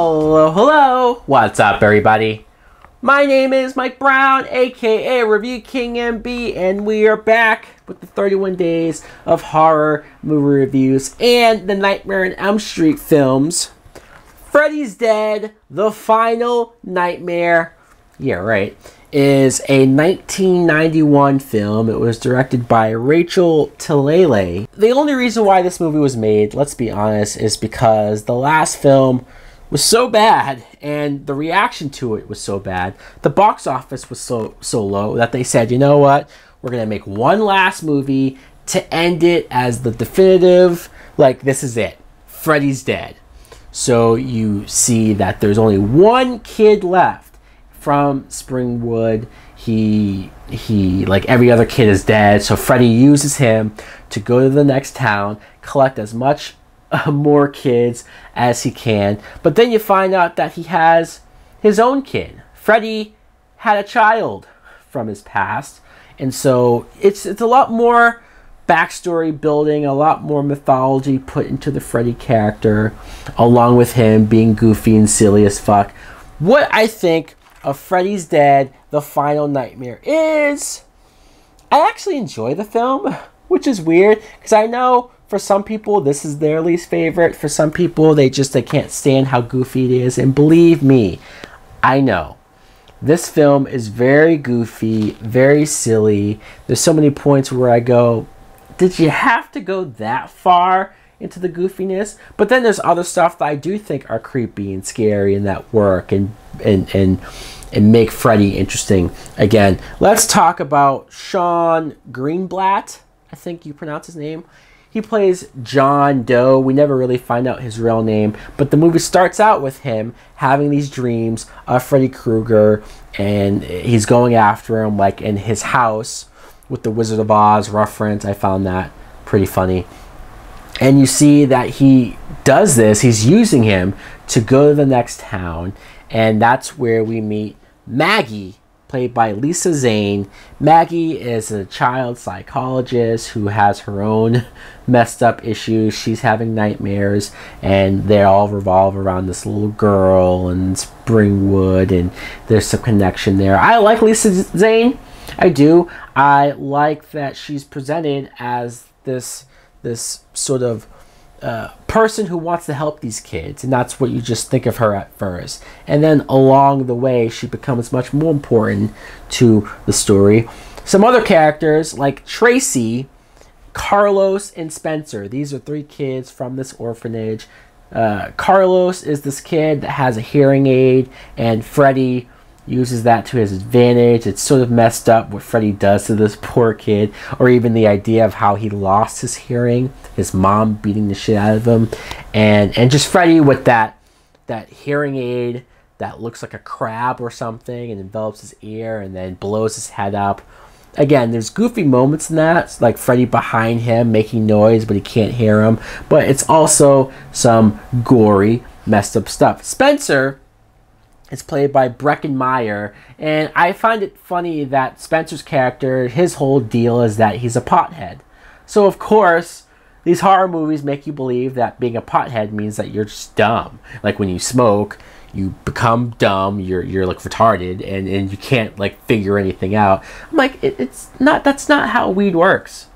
Hello, hello! What's up, everybody? My name is Mike Brown, aka ReviewKingMB, and we are back with the 31 Days of Horror movie reviews and the Nightmare on Elm Street films. Freddy's Dead, The Final Nightmare, yeah, right, is a 1991 film. It was directed by Rachel Talalay. The only reason why this movie was made, let's be honest, is because the last film was so bad and the reaction to it was so bad. The box office was so low that they said, you know what, we're gonna make one last movie to end it as the definitive, like, this is it, Freddy's dead. So you see that there's only one kid left from Springwood. He like every other kid is dead, so Freddy uses him to go to the next town, collect as much more kids as he can. But then you find out that he has his own kid. Freddy had a child from his past, and so it's a lot more backstory building, a lot more mythology put into the Freddy character, along with him being goofy and silly as fuck. What I think of Freddy's Dead, The Final Nightmare is, I actually enjoy the film, which is weird, because I know for some people this is their least favorite. For some people they can't stand how goofy it is, and believe me, I know. This film is very goofy, very silly. There's so many points where I go, did you have to go that far into the goofiness? But then there's other stuff that I do think are creepy and scary and that work and make Freddy interesting. Again, let's talk about Sean Greenblatt, I think you pronounce his name. He plays John Doe. We never really find out his real name, but the movie starts out with him having these dreams of Freddy Krueger, and he's going after him like in his house with the Wizard of Oz reference. I found that pretty funny. And you see that he does this, he's using him to go to the next town, and that's where we meet Maggie, played by Lisa Zane. Maggie is a child psychologist who has her own messed up issues. She's having nightmares, and they all revolve around this little girl and Springwood, and there's some connection there. I like Lisa Zane. I do. I like that she's presented as this sort of person who wants to help these kids, and that's what you just think of her at first. And then along the way, she becomes much more important to the story. Some other characters like Tracy, Carlos, and Spencer. These are three kids from this orphanage. Carlos is this kid that has a hearing aid, and Freddy uses that to his advantage. It's sort of messed up what Freddy does to this poor kid, or even the idea of how he lost his hearing, his mom beating the shit out of him, and just Freddy with that hearing aid that looks like a crab or something and envelops his ear and then blows his head up. Again, there's goofy moments in that, like Freddy behind him making noise but he can't hear him, but it's also some gory, messed up stuff. Spencer is played by Breckin Meyer, and I find it funny that Spencer's character, his whole deal is that he's a pothead. So of course, these horror movies make you believe that being a pothead means that you're just dumb. Like when you smoke, you become dumb, you're like retarded, and you can't like figure anything out. I'm like, that's not how weed works.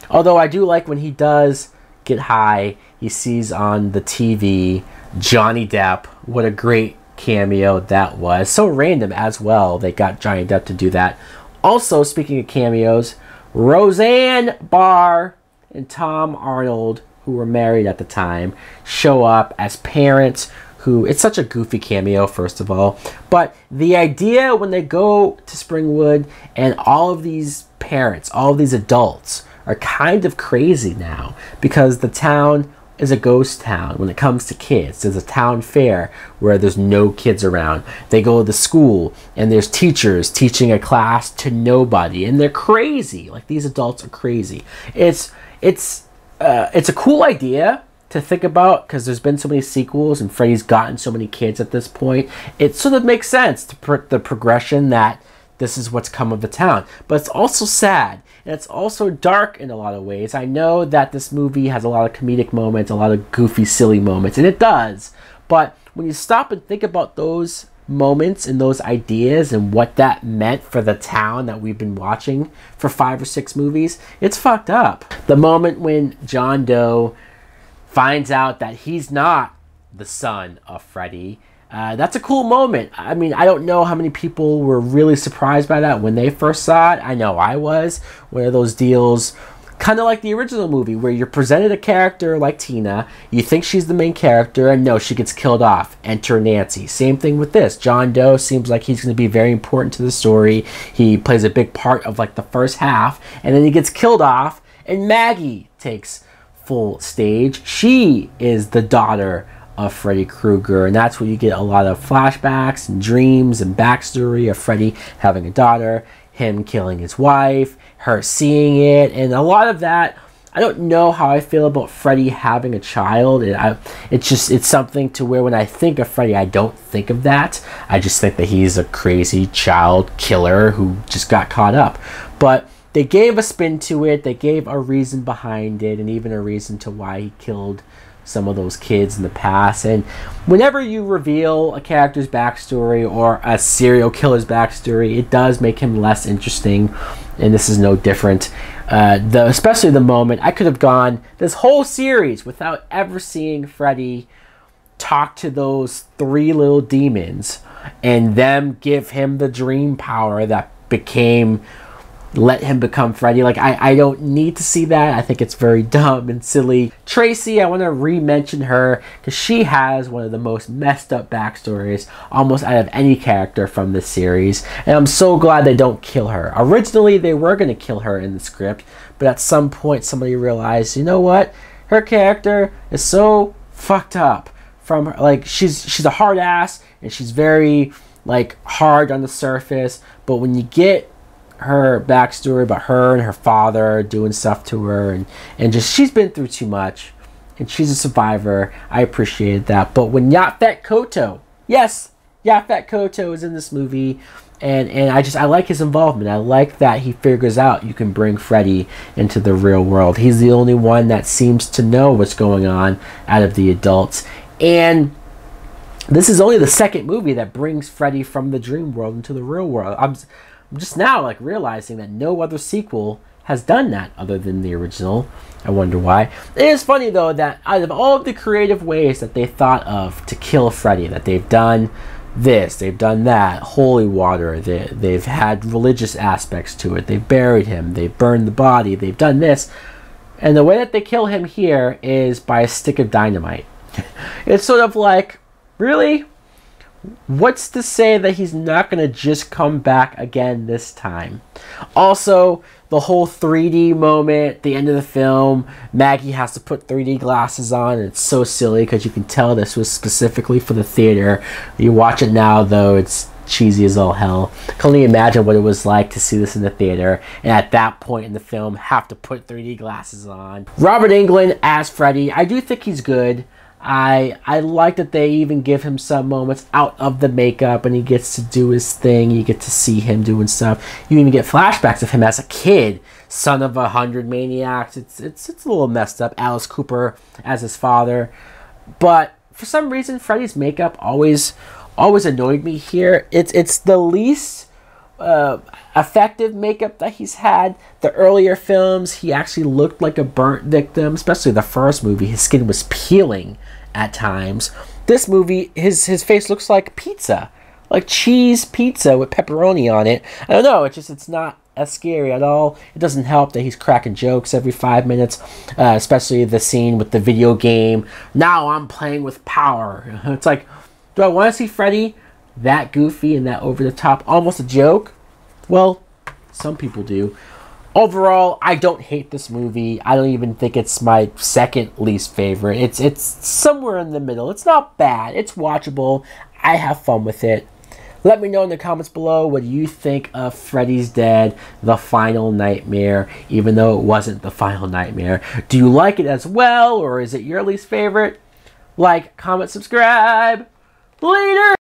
Although I do like when he does get high, he sees on the TV Johnny Depp. What a great cameo that was. So random as well, they got Johnny Depp to do that. Also, speaking of cameos, Roseanne Barr and Tom Arnold, who were married at the time, show up as parents who, it's such a goofy cameo, first of all, but the idea when they go to Springwood and all of these parents, all of these adults are kind of crazy now because the town is a ghost town when it comes to kids. There's a town fair where there's no kids around. They go to the school and there's teachers teaching a class to nobody, and they're crazy. Like, these adults are crazy. It's a cool idea to think about because there's been so many sequels and Freddy's gotten so many kids at this point. It sort of makes sense to the progression that this is what's come of the town. But it's also sad, and it's also dark in a lot of ways. I know that this movie has a lot of comedic moments, a lot of goofy, silly moments, and it does. But when you stop and think about those moments and those ideas and what that meant for the town that we've been watching for 5 or 6 movies, it's fucked up. The moment when John Doe finds out that he's not the son of Freddy, that's a cool moment. I mean, I don't know how many people were really surprised by that when they first saw it. I know I was. One of those deals, kind of like the original movie, where you're presented a character like Tina, you think she's the main character, and no, she gets killed off. Enter Nancy. Same thing with this. John Doe seems like he's going to be very important to the story. He plays a big part of like the first half, and then he gets killed off, and Maggie takes full stage. She is the daughter of Freddy Krueger, and that's where you get a lot of flashbacks and dreams and backstory of Freddy having a daughter, him killing his wife, her seeing it, and a lot of that. I don't know how I feel about Freddy having a child. It's something to where when I think of Freddy, I don't think of that. I just think that he's a crazy child killer who just got caught up. But they gave a spin to it, they gave a reason behind it, and even a reason to why he killed some of those kids in the past. And whenever you reveal a character's backstory or a serial killer's backstory, it does make him less interesting, and this is no different. Especially the moment I could have gone this whole series without ever seeing Freddy talk to those 3 little demons and them give him the dream power that let him become Freddy. Like, I don't need to see that. I think it's very dumb and silly. Tracy, I want to re-mention her because she has one of the most messed up backstories almost out of any character from this series, and I'm so glad they don't kill her. Originally, they were going to kill her in the script, but at some point somebody realized, you know what? Her character is so fucked up. From her, like, she's a hard ass, and she's very, like, hard on the surface, but when you get her backstory about her and her father doing stuff to her, and just she's been through too much, and she's a survivor. I appreciated that. But when Yaphet Kotto, yes, Yaphet Kotto is in this movie, and I like his involvement. I like that he figures out you can bring Freddy into the real world. He's the only one that seems to know what's going on out of the adults, and this is only the second movie that brings Freddy from the dream world into the real world. I'm just now like realizing that no other sequel has done that other than the original. I wonder why. It is funny though that out of all of the creative ways that they thought of to kill Freddy, that they've done this, they've done that, holy water, they've had religious aspects to it, they've buried him, they've burned the body, they've done this, and the way that they kill him here is by a stick of dynamite. It's sort of like, really? What's to say that he's not going to just come back again this time? Also, the whole 3D moment, the end of the film, Maggie has to put 3D glasses on, and it's so silly because you can tell this was specifically for the theater. You watch it now, though, it's cheesy as all hell. I can only imagine what it was like to see this in the theater, and at that point in the film, have to put 3D glasses on. Robert Englund as Freddy, I do think he's good. I like that they even give him some moments out of the makeup and he gets to do his thing. You get to see him doing stuff. You even get flashbacks of him as a kid, son of 100 maniacs. It's a little messed up. Alice Cooper as his father. But for some reason, Freddy's makeup always annoyed me here. It's the least effective makeup that he's had. The earlier films, he actually looked like a burnt victim, especially the first movie. His skin was peeling at times. This movie, his face looks like pizza, like cheese pizza with pepperoni on it. I don't know, it's not as scary at all. It doesn't help that he's cracking jokes every 5 minutes, especially the scene with the video game. Now I'm playing with power. It's like, do I want to see Freddy that goofy and that over the top, almost a joke? Well, some people do. Overall, I don't hate this movie. I don't even think it's my second least favorite. It's somewhere in the middle. It's not bad. It's watchable. I have fun with it. Let me know in the comments below what you think of Freddy's Dead, The Final Nightmare, even though it wasn't the final nightmare. Do you like it as well, or is it your least favorite? Like, comment, subscribe. Later!